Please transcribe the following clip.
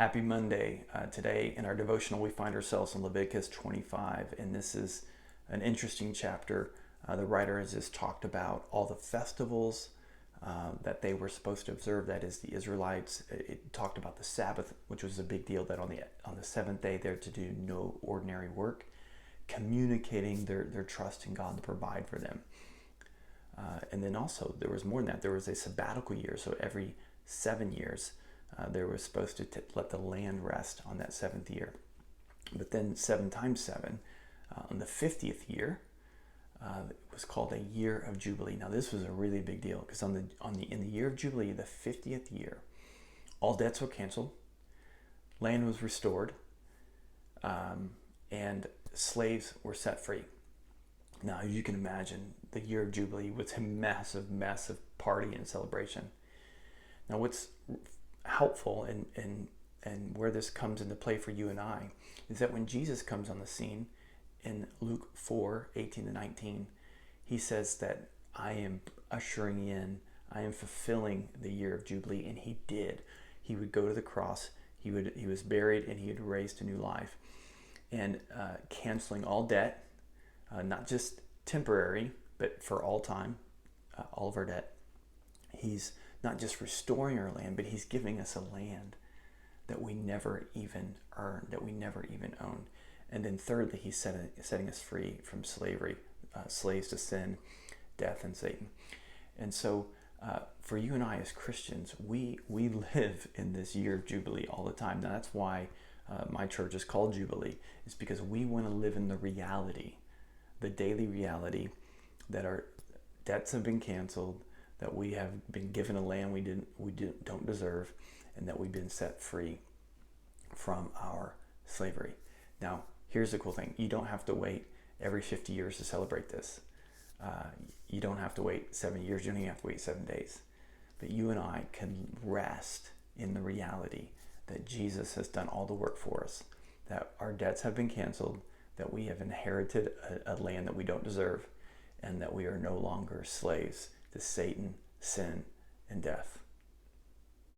Happy Monday. Today in our devotional we find ourselves in Leviticus 25, and this is an interesting chapter. The writer has just talked about all the festivals that they were supposed to observe, that is the Israelites. It talked about the Sabbath, which was a big deal, that on the seventh day they're to do no ordinary work, communicating their trust in God to provide for them. And then also there was more than that. There was a sabbatical year, so every 7 years they were supposed to let the land rest on that seventh year. But then 7 times 7, on the 50th year, it was called a year of Jubilee. Now this was a really big deal because in the year of Jubilee, the 50th year, all debts were canceled, land was restored, and slaves were set free. Now you can imagine the year of Jubilee was a massive, massive party and celebration. Now what's helpful and where this comes into play for you and I is that when Jesus comes on the scene in Luke 4:18-19, he says that I am ushering in, I am fulfilling the year of Jubilee, and he did. He would go to the cross, he was buried, and he had raised to new life, and canceling all debt, not just temporary, but for all time, all of our debt. He's not just restoring our land, but he's giving us a land that we never even earned, that we never even owned. And then thirdly, he's setting us free from slavery, slaves to sin, death, and Satan. And so for you and I as Christians, we live in this year of Jubilee all the time. Now that's why my church is called Jubilee. It's because we want to live in the reality, the daily reality, that our debts have been canceled, that we have been given a land we don't deserve, and that we've been set free from our slavery. Now, here's the cool thing. You don't have to wait every 50 years to celebrate this. You don't have to wait 7 years. You don't even have to wait 7 days. But you and I can rest in the reality that Jesus has done all the work for us, that our debts have been canceled, that we have inherited a land that we don't deserve, and that we are no longer slaves to Satan, sin, and death.